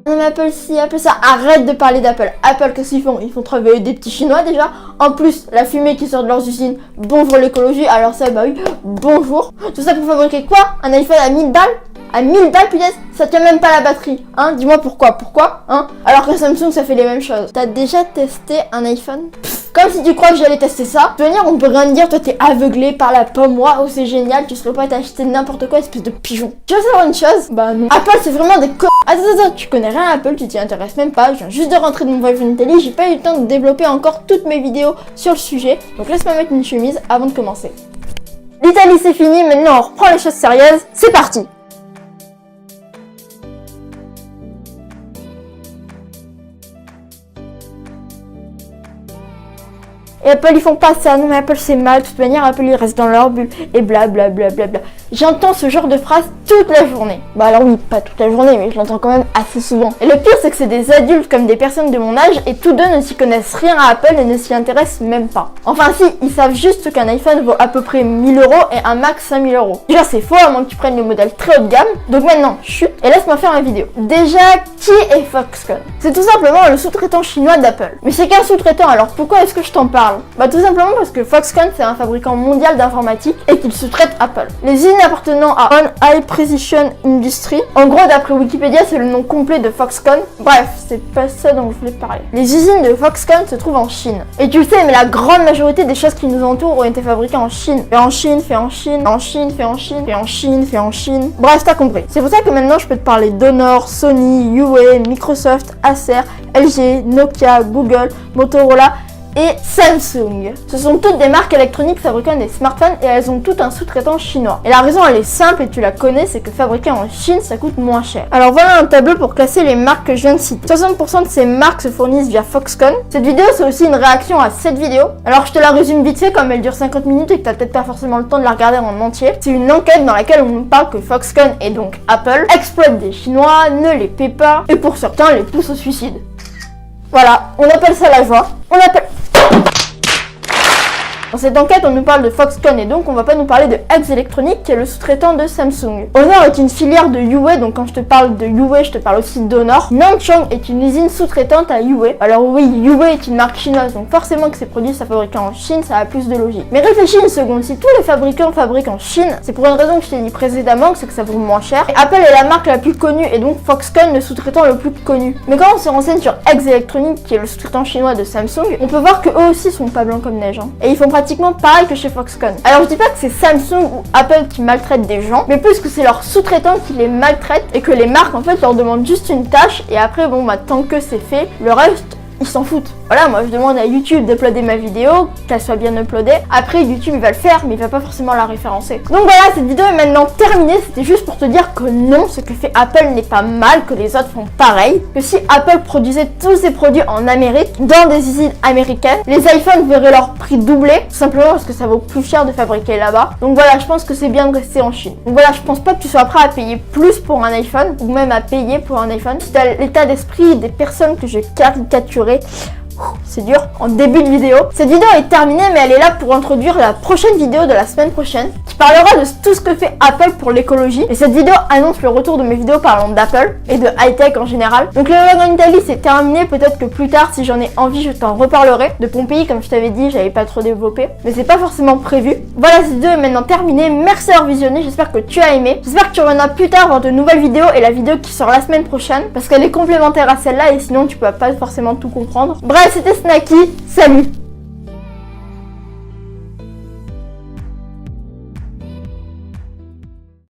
Non mais Apple ci, Apple ça, arrête de parler d'Apple. Apple, qu'est-ce qu'ils font? Ils font travailler des petits Chinois déjà. En plus, la fumée qui sort de leurs usines, bonjour l'écologie. Alors ça, bah oui, bonjour. Tout ça pour fabriquer quoi? Un iPhone à 1000 balles? À 1000 balles, punaise, ça tient même pas la batterie. Hein, dis-moi pourquoi, hein? Alors que Samsung, ça fait les mêmes choses. T'as déjà testé un iPhone? Comme si tu crois que j'allais tester ça. De toute manière, on peut rien te dire, toi t'es aveuglé par la pomme. Waouh, c'est génial, tu serais pas t'acheter n'importe quoi, espèce de pigeon. Tu veux savoir une chose? Bah non. Apple, c'est vraiment des co... Attends, tu connais rien à Apple, tu t'y intéresses même pas. Je viens juste de rentrer de mon voyage en Italie, j'ai pas eu le temps de développer encore toutes mes vidéos sur le sujet. Donc laisse-moi mettre une chemise avant de commencer. L'Italie, c'est fini, maintenant on reprend les choses sérieuses. C'est parti! Et Apple ils font pas ça, non mais Apple c'est mal, de toute manière Apple ils restent dans leur bulle et blablabla. J'entends ce genre de phrase toute la journée. Bah alors oui, pas toute la journée, mais je l'entends quand même assez souvent. Et le pire c'est que c'est des adultes comme des personnes de mon âge et tous deux ne s'y connaissent rien à Apple et ne s'y intéressent même pas. Enfin si, ils savent juste qu'un iPhone vaut à peu près 1000 € et un Mac 5000 €. Déjà c'est faux à moins que tu prennes le modèle très haut de gamme. Donc maintenant, chut, et laisse-moi faire ma vidéo. Déjà, qui est Foxconn? C'est tout simplement le sous-traitant chinois d'Apple. Mais c'est qu'un sous-traitant, alors pourquoi est-ce que je t'en parle? Bah tout simplement parce que Foxconn c'est un fabricant mondial d'informatique et qu'il sous-traite Apple. Les usines appartenant à On High Precision Industry, en gros d'après Wikipédia c'est le nom complet de Foxconn. Bref, c'est pas ça dont je voulais parler. Les usines de Foxconn se trouvent en Chine. Et tu le sais, mais la grande majorité des choses qui nous entourent ont été fabriquées en Chine. Fait en Chine, fait en Chine, en Chine, fait en Chine, fait en Chine, fait en Chine. Bref, t'as compris. C'est pour ça que maintenant je peux te parler d'Honor, Sony, Huawei, Microsoft, Acer, LG, Nokia, Google, Motorola et Samsung. Ce sont toutes des marques électroniques fabriquant des smartphones et elles ont toutes un sous-traitant chinois. Et la raison elle est simple et tu la connais, c'est que fabriquer en Chine ça coûte moins cher. Alors voilà un tableau pour classer les marques que je viens de citer. 60% de ces marques se fournissent via Foxconn. Cette vidéo c'est aussi une réaction à cette vidéo. Alors je te la résume vite fait comme elle dure 50 minutes et que t'as peut-être pas forcément le temps de la regarder en entier. C'est une enquête dans laquelle on nous parle que Foxconn et donc Apple exploitent des Chinois, ne les paient pas et pour certains les poussent au suicide. Voilà, on appelle ça la joie. Dans cette enquête, on nous parle de Foxconn et donc on va pas nous parler de X Electronics qui est le sous-traitant de Samsung. Honor est une filière de Huawei, donc quand je te parle de Huawei, je te parle aussi d'Honor. Nanchang est une usine sous-traitante à Huawei. Alors oui, Huawei est une marque chinoise, donc forcément que ces produits soient fabriqués en Chine, ça a plus de logique. Mais réfléchis une seconde, si tous les fabricants fabriquent en Chine, c'est pour une raison que je t'ai dit précédemment, c'est que ça vaut moins cher. Et Apple est la marque la plus connue et donc Foxconn le sous-traitant le plus connu. Mais quand on se renseigne sur X Electronics, qui est le sous-traitant chinois de Samsung, on peut voir que eux aussi sont pas blancs comme neige. Et ils font pratiquement pareil que chez Foxconn. Alors je dis pas que c'est Samsung ou Apple qui maltraitent des gens, mais plus que c'est leurs sous-traitants qui les maltraitent et que les marques en fait leur demandent juste une tâche et après bon bah tant que c'est fait, le reste ils s'en foutent. Voilà, moi je demande à YouTube d'uploader ma vidéo, qu'elle soit bien uploadée. Après YouTube il va le faire, mais il va pas forcément la référencer. Donc voilà, cette vidéo est maintenant terminée. C'était juste pour te dire que non, ce que fait Apple n'est pas mal, que les autres font pareil. Que si Apple produisait tous ses produits en Amérique, dans des usines américaines, les iPhones verraient leur prix doubler, tout simplement parce que ça vaut plus cher de fabriquer là-bas. Donc voilà, je pense que c'est bien de rester en Chine. Donc voilà, je pense pas que tu sois prêt à payer plus pour un iPhone, ou même à payer pour un iPhone. Si t'as l'état d'esprit des personnes que j'ai caricaturées, c'est dur, en début de vidéo. Cette vidéo est terminée, mais elle est là pour introduire la prochaine vidéo de la semaine prochaine qui parlera de tout ce que fait Apple pour l'écologie. Et cette vidéo annonce le retour de mes vidéos parlant d'Apple et de high-tech en général. Donc le vlog en Italie c'est terminé, peut-être que plus tard si j'en ai envie je t'en reparlerai. De Pompéi comme je t'avais dit, j'avais pas trop développé, mais c'est pas forcément prévu. Voilà, cette vidéo est maintenant terminée, merci d'avoir visionné, j'espère que tu as aimé. J'espère que tu reviendras plus tard voir de nouvelles vidéos et la vidéo qui sort la semaine prochaine parce qu'elle est complémentaire à celle-là et sinon tu peux pas forcément tout comprendre. Bref, c'était Snacky, salut!